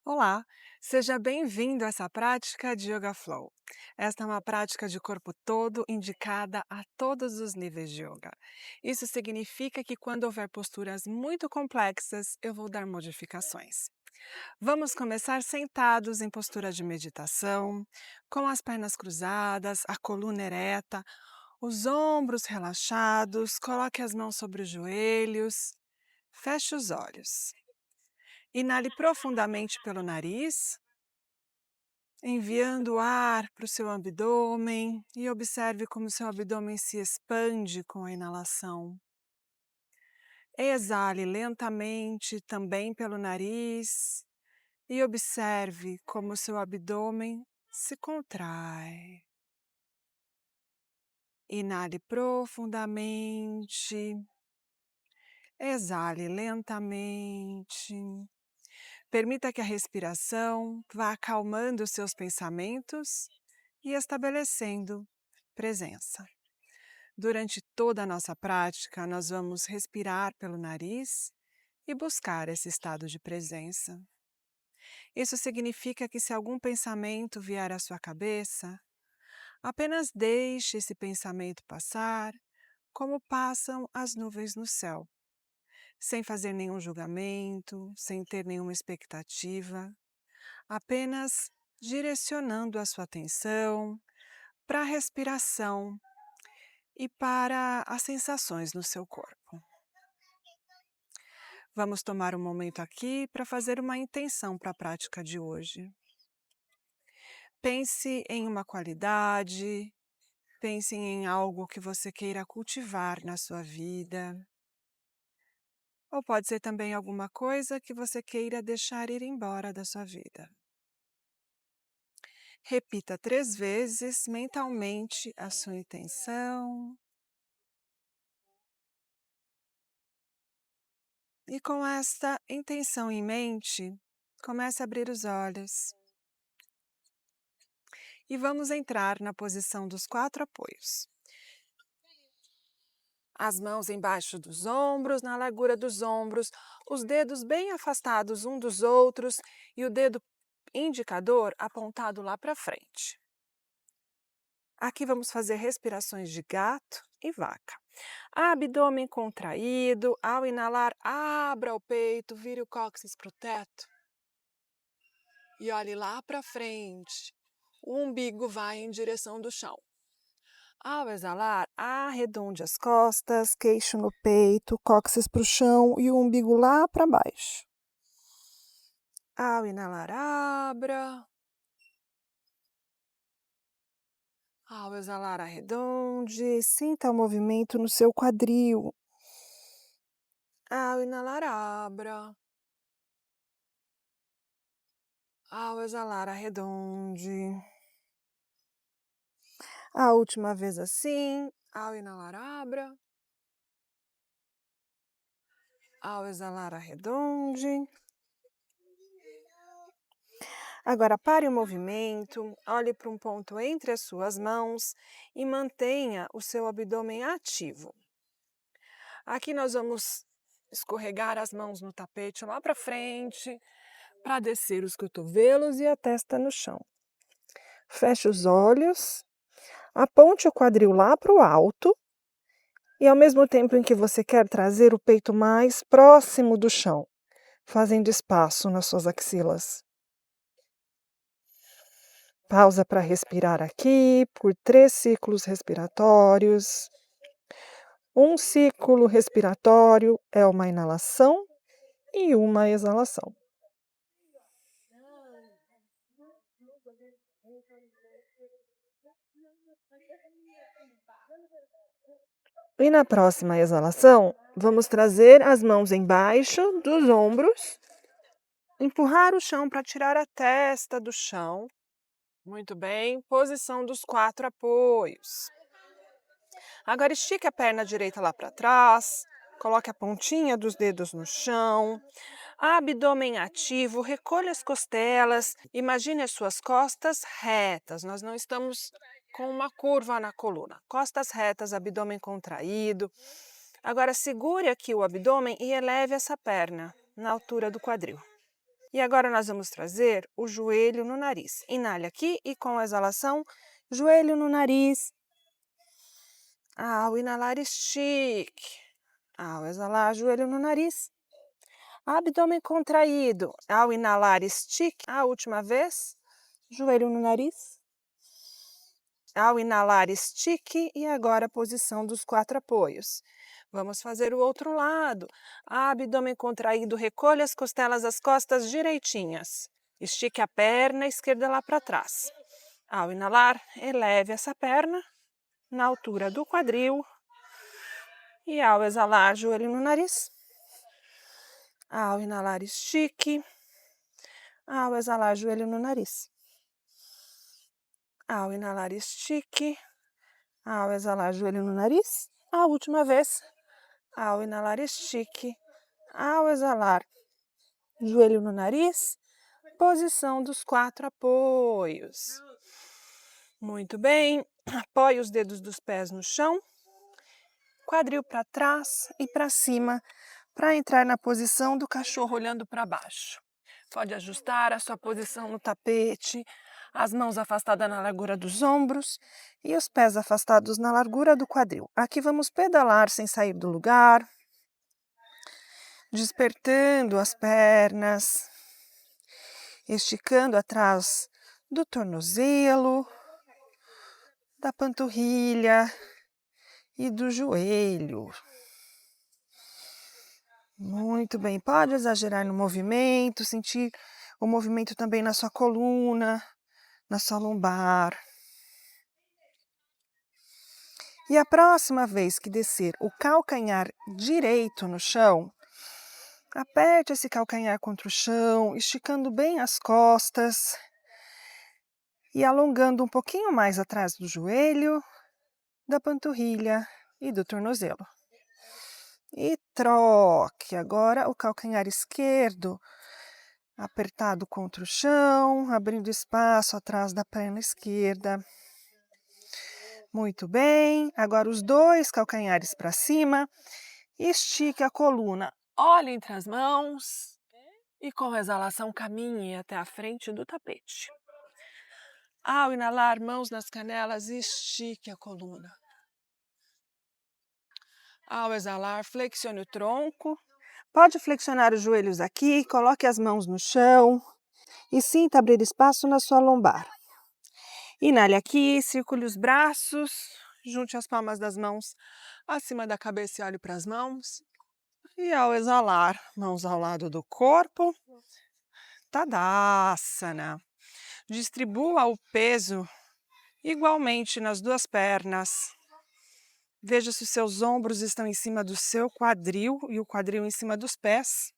Olá, seja bem-vindo a essa prática de Yoga Flow. Esta é uma prática de corpo todo indicada a todos os níveis de yoga. Isso significa que quando houver posturas muito complexas, eu vou dar modificações. Vamos começar sentados em postura de meditação, com as pernas cruzadas, a coluna ereta, os ombros relaxados, coloque as mãos sobre os joelhos, feche os olhos. Inale profundamente pelo nariz, enviando o ar para o seu abdômen e observe como seu abdômen se expande com a inalação. Exale lentamente também pelo nariz e observe como seu abdômen se contrai. Inale profundamente, exale lentamente. Permita que a respiração vá acalmando os seus pensamentos e estabelecendo presença. Durante toda a nossa prática, nós vamos respirar pelo nariz e buscar esse estado de presença. Isso significa que se algum pensamento vier à sua cabeça, apenas deixe esse pensamento passar, como passam as nuvens no céu, sem fazer nenhum julgamento, sem ter nenhuma expectativa, apenas direcionando a sua atenção para a respiração e para as sensações no seu corpo. Vamos tomar um momento aqui para fazer uma intenção para a prática de hoje. Pense em uma qualidade, pense em algo que você queira cultivar na sua vida. Ou pode ser também alguma coisa que você queira deixar ir embora da sua vida. Repita 3 vezes mentalmente a sua intenção. E com esta intenção em mente, comece a abrir os olhos. E vamos entrar na posição dos 4 apoios. As mãos embaixo dos ombros, na largura dos ombros, os dedos bem afastados um dos outros e o dedo indicador apontado lá para frente. Aqui vamos fazer respirações de gato e vaca. Abdômen contraído, ao inalar, abra o peito, vire o cóccix para o teto. E olhe lá para frente. O umbigo vai em direção do chão. Ao exalar, arredonde as costas, queixo no peito, cóccix para o chão e o umbigo lá para baixo. Ao inalar, abra. Ao exalar, arredonde. Sinta o movimento no seu quadril. Ao inalar, abra. Ao exalar, arredonde. A última vez assim. Ao inalar, abra. Ao exalar, arredonde. Agora pare o movimento, olhe para um ponto entre as suas mãos e mantenha o seu abdômen ativo. Aqui nós vamos escorregar as mãos no tapete lá para frente, para descer os cotovelos e a testa no chão. Feche os olhos, aponte o quadril lá para o alto e ao mesmo tempo em que você quer trazer o peito mais próximo do chão, fazendo espaço nas suas axilas. Pausa para respirar aqui por 3 ciclos respiratórios. Um ciclo respiratório é uma inalação e uma exalação. E na próxima exalação, vamos trazer as mãos embaixo dos ombros, empurrar o chão para tirar a testa do chão. Muito bem, posição dos 4 apoios. Agora estique a perna direita lá para trás, coloque a pontinha dos dedos no chão, abdômen ativo, recolha as costelas, imagine as suas costas retas, nós não estamos com uma curva na coluna, costas retas, abdômen contraído. Agora segure aqui o abdômen e eleve essa perna na altura do quadril. E agora nós vamos trazer o joelho no nariz. Inale aqui e com a exalação, joelho no nariz. Ao inalar, estique. Ao exalar, joelho no nariz. Abdômen contraído. Ao inalar, estique. A última vez, joelho no nariz. Ao inalar, estique. E agora a posição dos 4 apoios. Vamos fazer o outro lado. Abdômen contraído, recolha as costelas das costas direitinhas. Estique a perna esquerda lá para trás. Ao inalar, eleve essa perna na altura do quadril. E ao exalar, joelho no nariz. Ao inalar, estique. Ao exalar, joelho no nariz. Ao inalar, estique. Ao exalar, joelho no nariz. A última vez. Ao inalar, estique. Ao exalar, joelho no nariz. Posição dos 4 apoios. Muito bem. Apoie os dedos dos pés no chão. Quadril para trás e para cima, para entrar na posição do cachorro olhando para baixo. Pode ajustar a sua posição no tapete, as mãos afastadas na largura dos ombros e os pés afastados na largura do quadril. Aqui vamos pedalar sem sair do lugar, despertando as pernas, esticando atrás do tornozelo, da panturrilha e do joelho. Muito bem, pode exagerar no movimento, sentir o movimento também na sua coluna, na sua lombar. E a próxima vez que descer o calcanhar direito no chão, aperte esse calcanhar contra o chão, esticando bem as costas e alongando um pouquinho mais atrás do joelho, da panturrilha e do tornozelo. E troque agora o calcanhar esquerdo apertado contra o chão, abrindo espaço atrás da perna esquerda. Muito bem, agora os 2 calcanhares para cima, estique a coluna, olhe entre as mãos e com a exalação caminhe até a frente do tapete. Ao inalar, mãos nas canelas, estique a coluna. Ao exalar, flexione o tronco. Pode flexionar os joelhos aqui, coloque as mãos no chão e sinta abrir espaço na sua lombar. Inale aqui, circule os braços, junte as palmas das mãos acima da cabeça e olhe para as mãos. E ao exalar, mãos ao lado do corpo, Tadasana. Distribua o peso igualmente nas 2 pernas. Veja se os seus ombros estão em cima do seu quadril e o quadril em cima dos pés.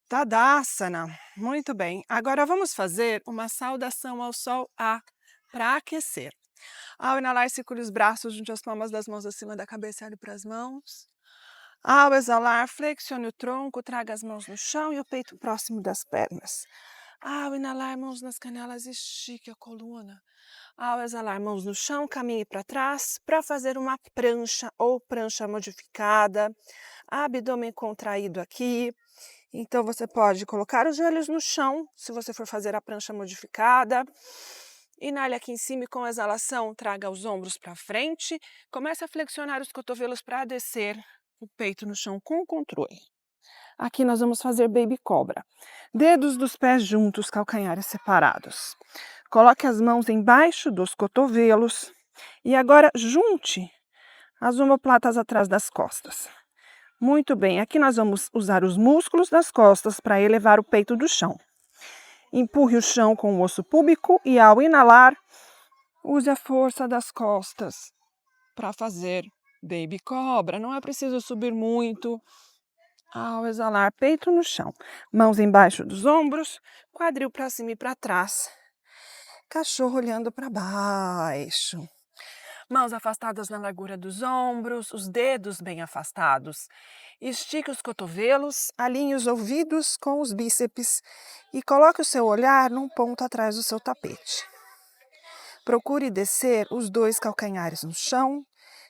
Tadasana. Muito bem. Agora vamos fazer uma saudação ao sol A para aquecer. Ao inalar, circule os braços, junte as palmas das mãos acima da cabeça e olhe para as mãos. Ao exalar, flexione o tronco, traga as mãos no chão e o peito próximo das pernas. Ao inalar, mãos nas canelas, estique a coluna. Ao exalar, mãos no chão, caminhe para trás para fazer uma prancha ou prancha modificada. Abdômen contraído aqui. Então, você pode colocar os joelhos no chão, se você for fazer a prancha modificada. Inale aqui em cima e com a exalação, traga os ombros para frente. Comece a flexionar os cotovelos para descer o peito no chão com controle. Aqui nós vamos fazer baby cobra. Dedos dos pés juntos, calcanhares separados. Coloque as mãos embaixo dos cotovelos e agora junte as omoplatas atrás das costas. Muito bem, aqui nós vamos usar os músculos das costas para elevar o peito do chão. Empurre o chão com o osso púbico e ao inalar, use a força das costas para fazer baby cobra. Não é preciso subir muito. Ao exalar, peito no chão, mãos embaixo dos ombros, quadril para cima e para trás. Cachorro olhando para baixo. Mãos afastadas na largura dos ombros, os dedos bem afastados. Estique os cotovelos, alinhe os ouvidos com os bíceps e coloque o seu olhar num ponto atrás do seu tapete. Procure descer os 2 calcanhares no chão.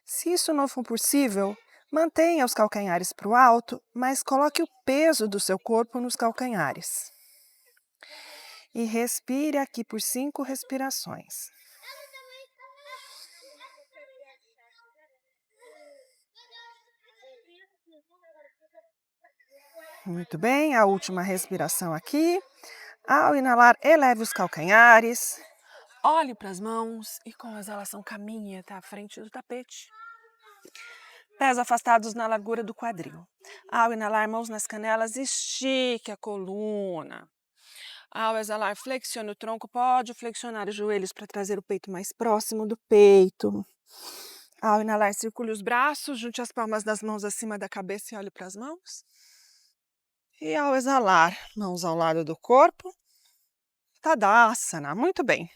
Se isso não for possível, Mantenha os calcanhares para o alto, mas coloque o peso do seu corpo nos calcanhares. E respire aqui por 5 respirações. Muito bem, a última respiração aqui. Ao inalar, eleve os calcanhares. Olhe para as mãos e com a exalação caminhe até a frente do tapete. Pés afastados na largura do quadril. Ao inalar, mãos nas canelas, estique a coluna. Ao exalar, flexione o tronco, pode flexionar os joelhos para trazer o peito mais próximo do peito. Ao inalar, circule os braços, junte as palmas das mãos acima da cabeça e olhe para as mãos. E ao exalar, mãos ao lado do corpo. Tadasana, muito bem.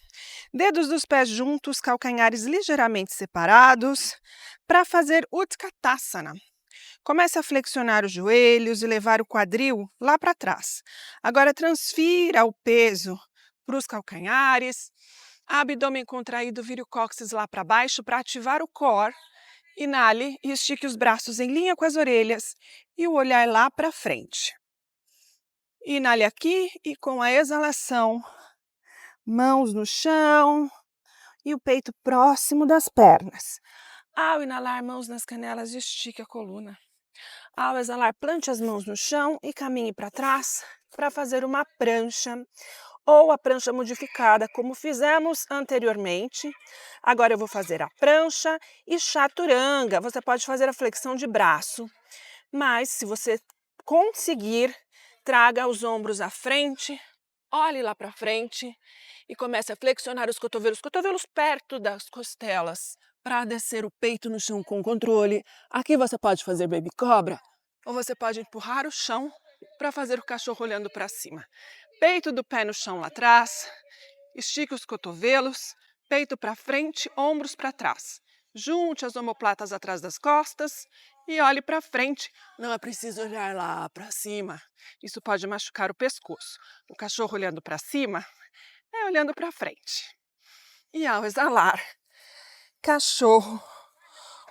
Dedos dos pés juntos, calcanhares ligeiramente separados, para fazer Utkatasana. Comece a flexionar os joelhos e levar o quadril lá para trás. Agora transfira o peso para os calcanhares. Abdômen contraído, vire o cóccix lá para baixo para ativar o core. Inale e estique os braços em linha com as orelhas e o olhar lá para frente. Inale aqui e com a exalação, mãos no chão e o peito próximo das pernas. Ao inalar, mãos nas canelas, estique a coluna. Ao exalar, plante as mãos no chão e caminhe para trás para fazer uma prancha ou a prancha modificada, como fizemos anteriormente. Agora eu vou fazer a prancha e chaturanga. Você pode fazer a flexão de braço, mas se você conseguir, traga os ombros à frente, olhe lá para frente e comece a flexionar os cotovelos perto das costelas, para descer o peito no chão com controle. Aqui você pode fazer baby cobra, ou você pode empurrar o chão para fazer o cachorro olhando para cima. Peito do pé no chão lá atrás, estique os cotovelos, peito para frente, ombros para trás. Junte as omoplatas atrás das costas e olhe para frente. Não é preciso olhar lá para cima, isso pode machucar o pescoço. O cachorro olhando para cima é olhando para frente. E ao exalar, cachorro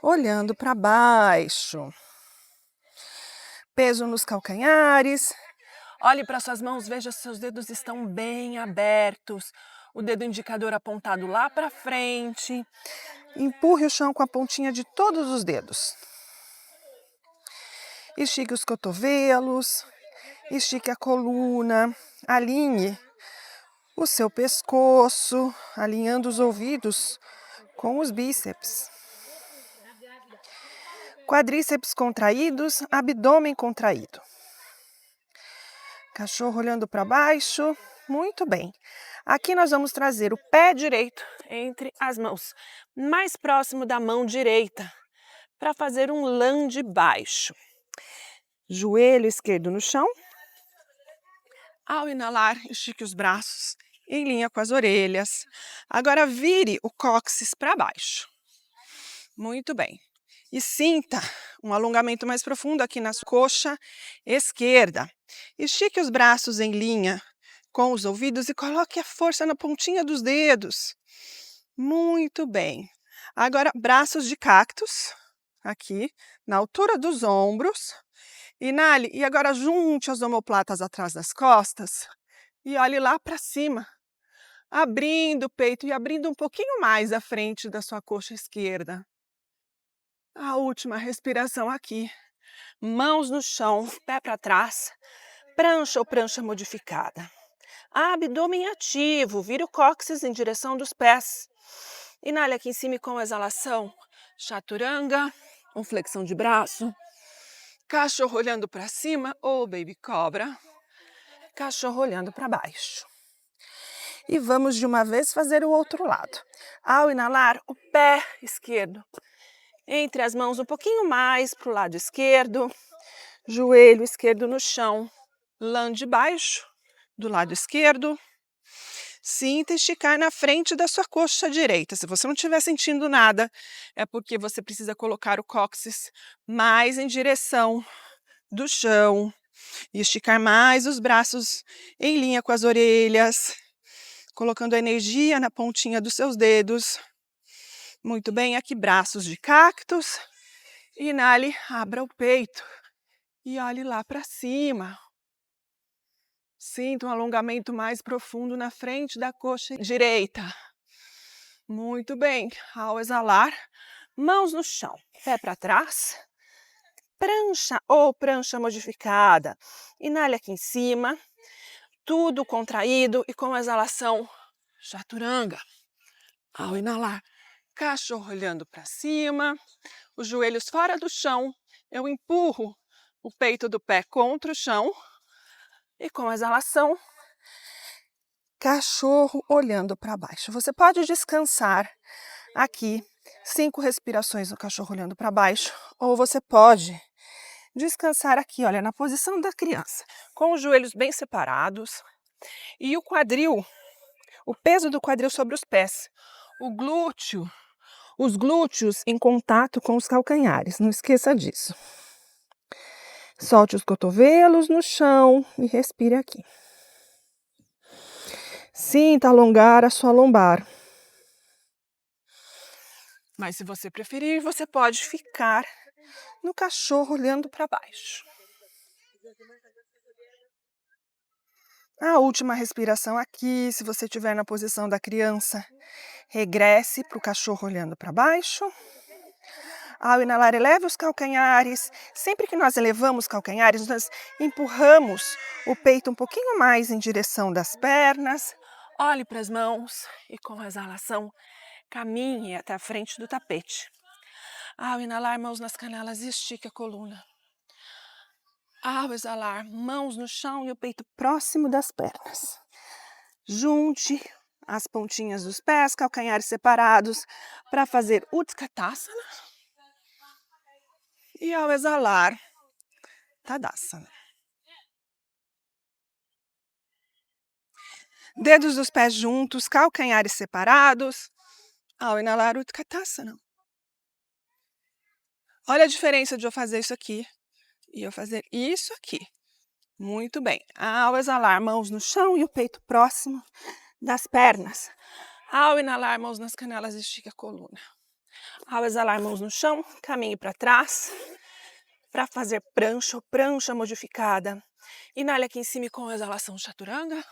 olhando para baixo. Peso nos calcanhares. Olhe para suas mãos, veja se seus dedos estão bem abertos. O dedo indicador apontado lá para frente. Empurre o chão com a pontinha de todos os dedos. Estique os cotovelos, estique a coluna, alinhe o seu pescoço, alinhando os ouvidos com os bíceps. Quadríceps contraídos, abdômen contraído. Cachorro olhando para baixo, muito bem. Aqui nós vamos trazer o pé direito entre as mãos, mais próximo da mão direita, para fazer um lunge baixo. Joelho esquerdo no chão. Ao inalar, estique os braços em linha com as orelhas. Agora vire o cóccix para baixo. Muito bem. E sinta um alongamento mais profundo aqui na coxa esquerda. Estique os braços em linha com os ouvidos e coloque a força na pontinha dos dedos. Muito bem. Agora, braços de cactus, aqui, na altura dos ombros. Inale e agora junte as omoplatas atrás das costas e olhe lá para cima, abrindo o peito e abrindo um pouquinho mais a frente da sua coxa esquerda. A última respiração aqui. Mãos no chão, pé para trás, prancha ou prancha modificada. Abdômen ativo, vira o cóccix em direção dos pés. Inale aqui em cima e com a exalação, chaturanga, flexão de braço. Cachorro olhando para cima ou baby cobra. Cachorro olhando para baixo. E vamos de uma vez fazer o outro lado. Ao inalar, o pé esquerdo entre as mãos um pouquinho mais para o lado esquerdo. Joelho esquerdo no chão. Lunge baixo do lado esquerdo. Sinta esticar na frente da sua coxa direita. Se você não estiver sentindo nada, é porque você precisa colocar o cóccix mais em direção do chão e esticar mais os braços em linha com as orelhas, colocando a energia na pontinha dos seus dedos. Muito bem, aqui braços de cactus Inale, abra o peito e olhe lá para cima. Sinta um alongamento mais profundo na frente da coxa direita. Muito bem. Ao exalar, mãos no chão, pé para trás. Prancha ou prancha modificada. Inale aqui em cima, tudo contraído e com a exalação, chaturanga. Ao inalar, cachorro olhando para cima, os joelhos fora do chão, eu empurro o peito do pé contra o chão e com a exalação, cachorro olhando para baixo. Você pode descansar aqui, 5 respirações no cachorro olhando para baixo, ou você pode descansar aqui, olha, na posição da criança, com os joelhos bem separados e o quadril, o peso do quadril sobre os pés, os glúteos em contato com os calcanhares, não esqueça disso. Solte os cotovelos no chão e respire aqui. Sinta alongar a sua lombar. Mas se você preferir, você pode ficar no cachorro olhando para baixo. A última respiração aqui, se você estiver na posição da criança, regresse para o cachorro olhando para baixo. Ao inalar, eleve os calcanhares. Sempre que nós elevamos os calcanhares, nós empurramos o peito um pouquinho mais em direção das pernas. Olhe para as mãos e com a exalação, caminhe até a frente do tapete. Ao inalar, mãos nas canelas e estique a coluna. Ao exalar, mãos no chão e o peito próximo das pernas. Junte as pontinhas dos pés, calcanhares separados, para fazer Utkatasana. E ao exalar, Tadasana. Dedos dos pés juntos, calcanhares separados. Ao inalar, Utkatasana. Olha a diferença de eu fazer isso aqui e eu fazer isso aqui. Muito bem. Ao exalar, mãos no chão e o peito próximo das pernas. Ao inalar, mãos nas canelas, estique a coluna. Ao exalar, mãos no chão, caminhe para trás para fazer prancha ou prancha modificada. Inale aqui em cima e com a exalação, chaturanga.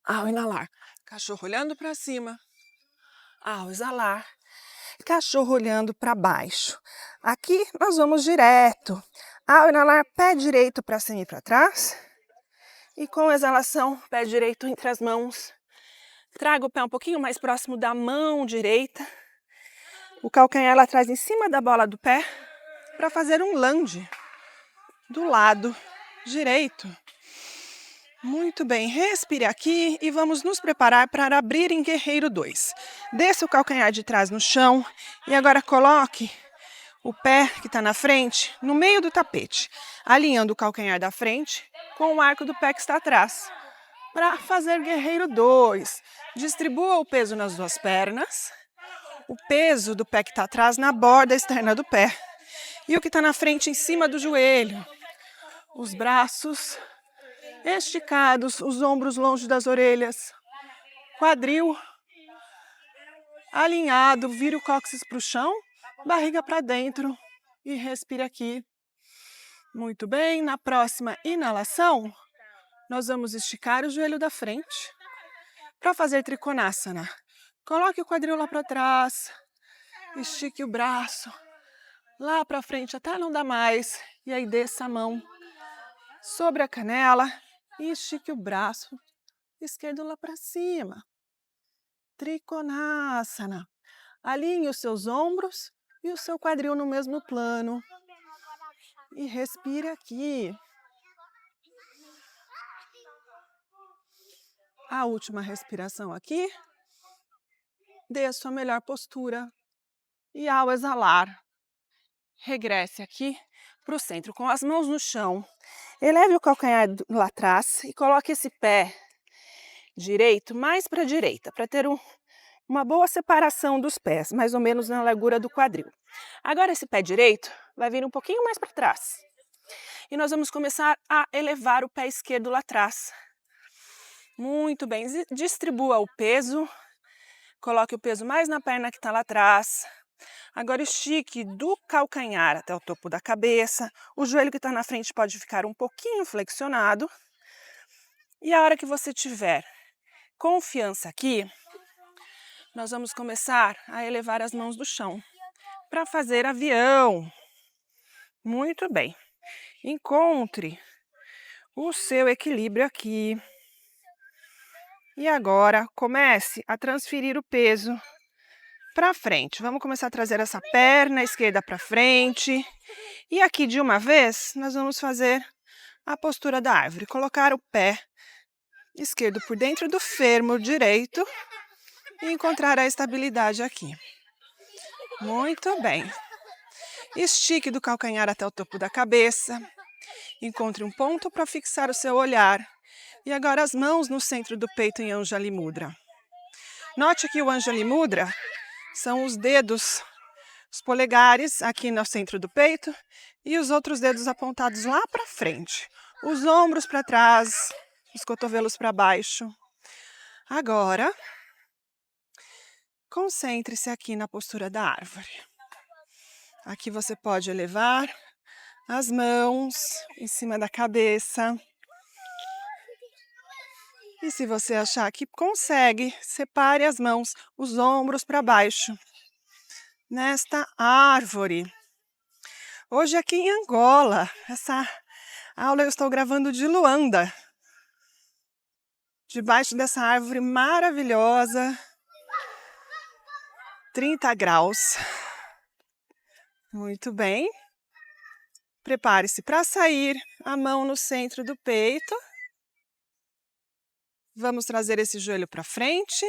Ao inalar, cachorro olhando para cima. Ao exalar, cachorro olhando para baixo. Aqui nós vamos direto. Ao inalar, pé direito para cima e para trás. E com a exalação, pé direito entre as mãos. Traga o pé um pouquinho mais próximo da mão direita. O calcanhar lá atrás em cima da bola do pé. Para fazer um lunge do lado direito. Muito bem, respire aqui e vamos nos preparar para abrir em Guerreiro 2. Desça o calcanhar de trás no chão e agora coloque o pé que está na frente no meio do tapete, alinhando o calcanhar da frente com o arco do pé que está atrás. Para fazer Guerreiro 2, distribua o peso nas duas pernas, o peso do pé que está atrás na borda externa do pé e o que está na frente em cima do joelho. Os braços esticados, os ombros longe das orelhas, quadril alinhado, vira o cóccix para o chão, barriga para dentro e respire aqui. Muito bem, na próxima inalação, nós vamos esticar o joelho da frente para fazer Trikonasana. Coloque o quadril lá para trás, estique o braço lá para frente até não dar mais e aí desça a mão sobre a canela e estique o braço esquerdo lá para cima. Trikonasana. Alinhe os seus ombros e o seu quadril no mesmo plano. E respire aqui. A última respiração aqui. Dê a sua melhor postura. E ao exalar, regresse aqui para o centro com as mãos no chão. Eleve o calcanhar lá atrás e coloque esse pé direito mais para a direita, para ter uma boa separação dos pés, mais ou menos na largura do quadril. Agora esse pé direito vai vir um pouquinho mais para trás. E nós vamos começar a elevar o pé esquerdo lá atrás. Muito bem, distribua o peso. Coloque o peso mais na perna que está lá atrás. Agora estique do calcanhar até o topo da cabeça. O joelho que está na frente pode ficar um pouquinho flexionado. E a hora que você tiver confiança aqui, nós vamos começar a elevar as mãos do chão para fazer avião. Muito bem. Encontre o seu equilíbrio aqui. E agora comece a transferir o peso para frente. Vamos começar a trazer essa perna esquerda para frente. E aqui de uma vez nós vamos fazer a postura da árvore. Colocar o pé esquerdo por dentro do fêmur direito e encontrar a estabilidade aqui. Muito bem. Estique do calcanhar até o topo da cabeça. Encontre um ponto para fixar o seu olhar. E agora as mãos no centro do peito em Anjali Mudra. Note que o Anjali Mudra são os dedos, os polegares aqui no centro do peito e os outros dedos apontados lá para frente. Os ombros para trás, os cotovelos para baixo. Agora, concentre-se aqui na postura da árvore. Aqui você pode elevar as mãos em cima da cabeça. E se você achar que consegue, separe as mãos, os ombros para baixo, nesta árvore. Hoje aqui em Angola, essa aula eu estou gravando de Luanda, debaixo dessa árvore maravilhosa, 30 graus. Muito bem. Prepare-se para sair, a mão no centro do peito. Vamos trazer esse joelho para frente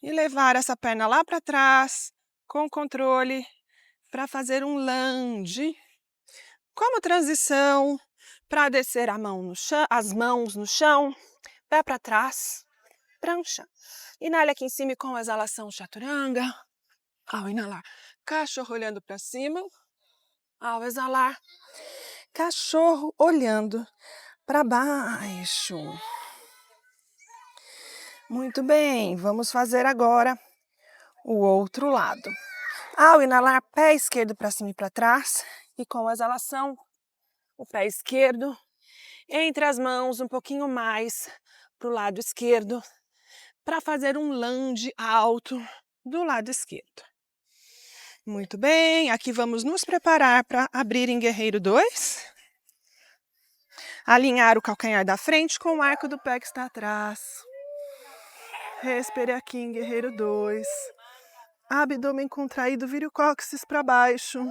e levar essa perna lá para trás, com controle, para fazer um lunge. Como transição, para descer a mão no chão, as mãos no chão, pé para trás, prancha. Inale aqui em cima e com a exalação chaturanga. Ao inalar, cachorro olhando para cima. Ao exalar, cachorro olhando para baixo. Muito bem, vamos fazer agora o outro lado. Ao inalar, pé esquerdo para cima e para trás. E com a exalação, o pé esquerdo entre as mãos um pouquinho mais para o lado esquerdo, para fazer um lunge alto do lado esquerdo. Muito bem, aqui vamos nos preparar para abrir em Guerreiro 2. Alinhar o calcanhar da frente com o arco do pé que está atrás. Respire aqui em Guerreiro 2. Abdômen contraído, vire o cóccix para baixo.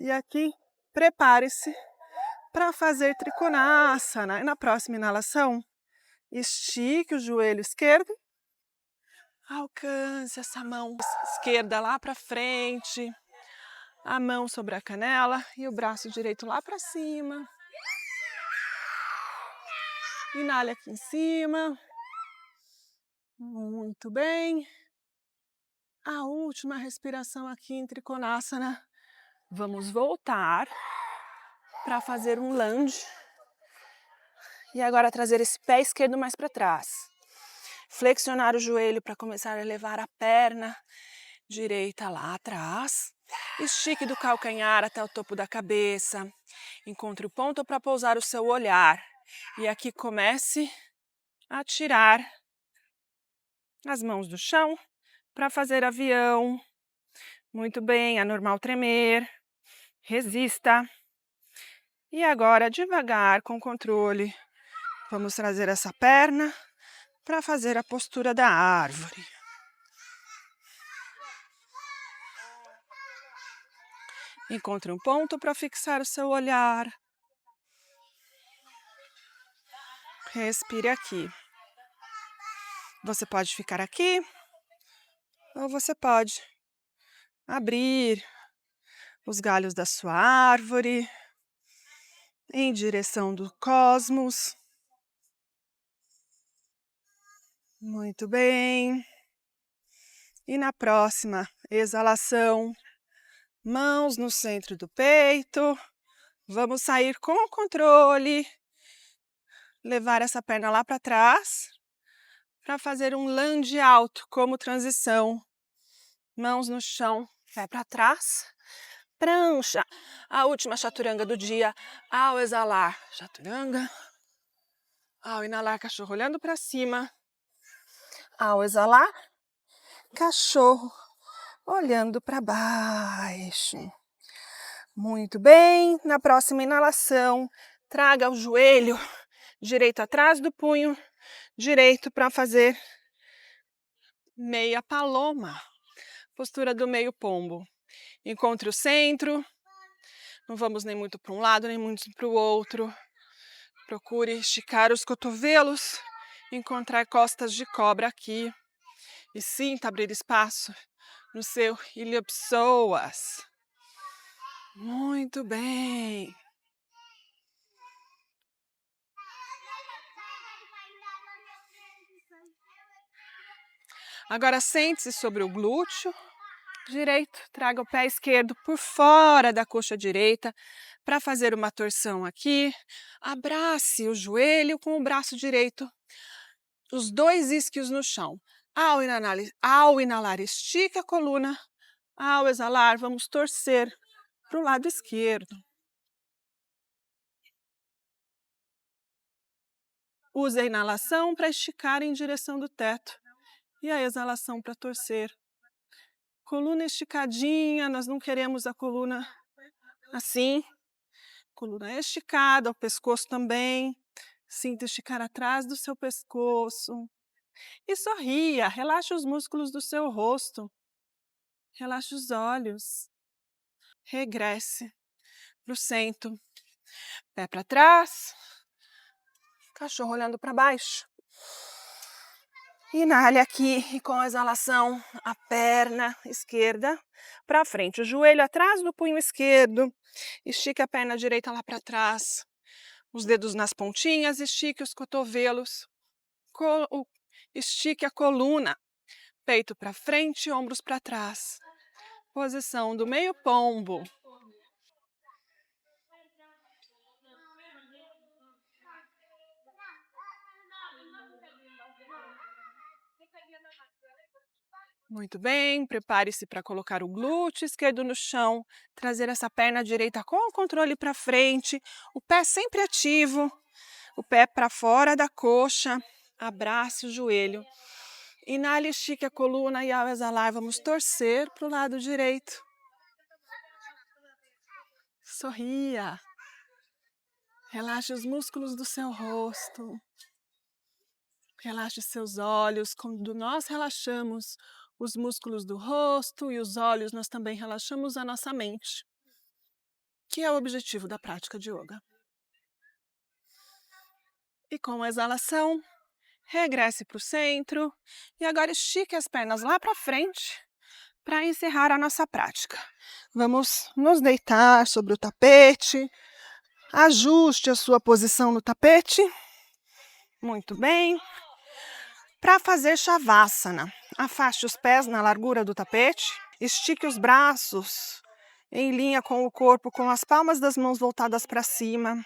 E aqui, prepare-se para fazer Trikonasana. E na próxima inalação, estique o joelho esquerdo. Alcance essa mão esquerda lá para frente. A mão sobre a canela e o braço direito lá para cima. Inale aqui em cima. Muito bem. A última respiração aqui em Trikonasana. Vamos voltar para fazer um lunge. E agora trazer esse pé esquerdo mais para trás. Flexionar o joelho para começar a levar a perna direita lá atrás. Estique do calcanhar até o topo da cabeça. Encontre o ponto para pousar o seu olhar. E aqui comece a tirar as mãos do chão para fazer avião. Muito bem, anormal tremer. Resista. E agora, devagar, com controle, vamos trazer essa perna para fazer a postura da árvore. Encontre um ponto para fixar o seu olhar. Respire aqui. Você pode ficar aqui ou você pode abrir os galhos da sua árvore em direção do cosmos. Muito bem. E na próxima exalação, mãos no centro do peito. Vamos sair com controle. Levar essa perna lá para trás para fazer um lunge alto como transição Mãos no chão, pé para trás. Prancha. A última chaturanga do dia. Ao exalar, chaturanga. Ao inalar, cachorro olhando para cima. Ao exalar, cachorro olhando para baixo. Muito bem. Na próxima inalação, traga o joelho direito atrás do punho direito para fazer meia paloma. Postura do meio pombo. Encontre o centro. Não vamos nem muito para um lado, nem muito para o outro. Procure esticar os cotovelos. Encontrar costas de cobra aqui. E sinta abrir espaço no seu ilha-psoas. Muito bem. Agora sente-se sobre o glúteo direito. Traga o pé esquerdo por fora da coxa direita para fazer uma torção aqui. Abrace o joelho com o braço direito. Os dois isquios no chão. Ao inalar, estique a coluna. Ao exalar, vamos torcer para o lado esquerdo. Use a inalação para esticar em direção do teto e a exalação para torcer. Coluna esticadinha, nós não queremos a coluna assim. Coluna esticada, o pescoço também. Sinta esticar atrás do seu pescoço. E sorria, relaxe os músculos do seu rosto. Relaxe os olhos. Regresse para o centro. Pé para trás. Cachorro olhando para baixo. Inale aqui e com a exalação, a perna esquerda para frente. O joelho atrás do punho esquerdo. Estique a perna direita lá para trás. Os dedos nas pontinhas, estique os cotovelos. Estique a coluna. Peito para frente, ombros para trás. Posição do meio pombo. Muito bem, prepare-se para colocar o glúteo esquerdo no chão, trazer essa perna direita com o controle para frente, o pé sempre ativo, o pé para fora da coxa, abrace o joelho. Inale, estique a coluna e ao exalar vamos torcer para o lado direito. Sorria. Relaxe os músculos do seu rosto. Relaxe seus olhos. Quando nós relaxamos os músculos do rosto e os olhos, nós também relaxamos a nossa mente, que é o objetivo da prática de yoga. E com a exalação, regresse para o centro e agora estique as pernas lá para frente para encerrar a nossa prática. Vamos nos deitar sobre o tapete. Ajuste a sua posição no tapete. Muito bem. Para fazer Shavasana, afaste os pés na largura do tapete, estique os braços em linha com o corpo, com as palmas das mãos voltadas para cima.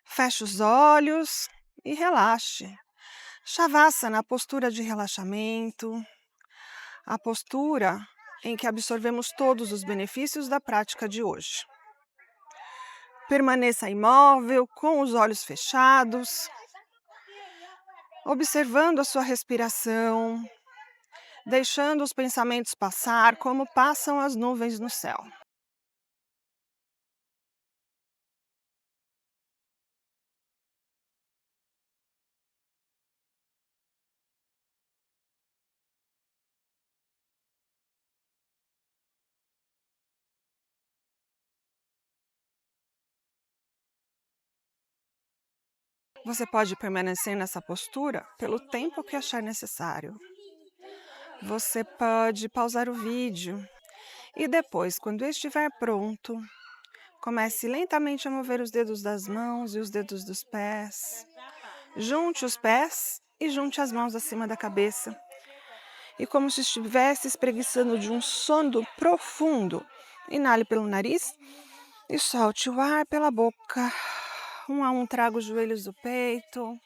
Feche os olhos e relaxe. Shavasana, a postura de relaxamento, a postura em que absorvemos todos os benefícios da prática de hoje. Permaneça imóvel, com os olhos fechados, observando a sua respiração, deixando os pensamentos passar como passam as nuvens no céu. Você pode permanecer nessa postura pelo tempo que achar necessário. Você pode pausar o vídeo e depois, quando estiver pronto, comece lentamente a mover os dedos das mãos e os dedos dos pés. Junte os pés e junte as mãos acima da cabeça. E como se estivesse espreguiçando de um sono profundo, inale pelo nariz e solte o ar pela boca. Um a um, traga os joelhos do peito.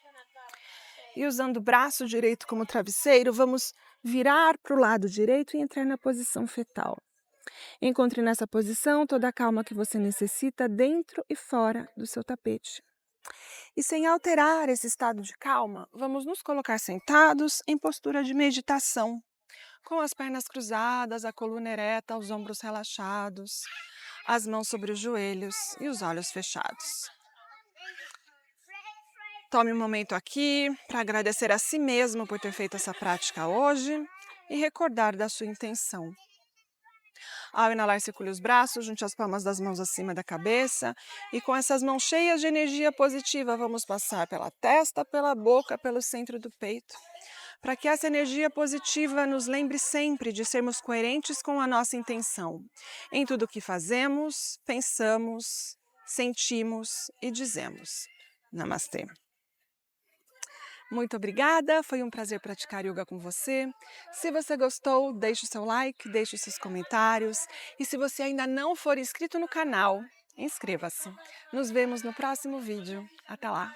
E usando o braço direito como travesseiro, vamos virar para o lado direito e entrar na posição fetal. Encontre nessa posição toda a calma que você necessita dentro e fora do seu tapete. E sem alterar esse estado de calma, vamos nos colocar sentados em postura de meditação, com as pernas cruzadas, a coluna ereta, os ombros relaxados, as mãos sobre os joelhos e os olhos fechados. Tome um momento aqui para agradecer a si mesmo por ter feito essa prática hoje e recordar da sua intenção. Ao inalar, circule os braços, junte as palmas das mãos acima da cabeça e com essas mãos cheias de energia positiva, vamos passar pela testa, pela boca, pelo centro do peito, para que essa energia positiva nos lembre sempre de sermos coerentes com a nossa intenção, em tudo o que fazemos, pensamos, sentimos e dizemos. Namastê. Muito obrigada, foi um prazer praticar yoga com você. Se você gostou, deixe o seu like, deixe os seus comentários. E se você ainda não for inscrito no canal, inscreva-se. Nos vemos no próximo vídeo. Até lá!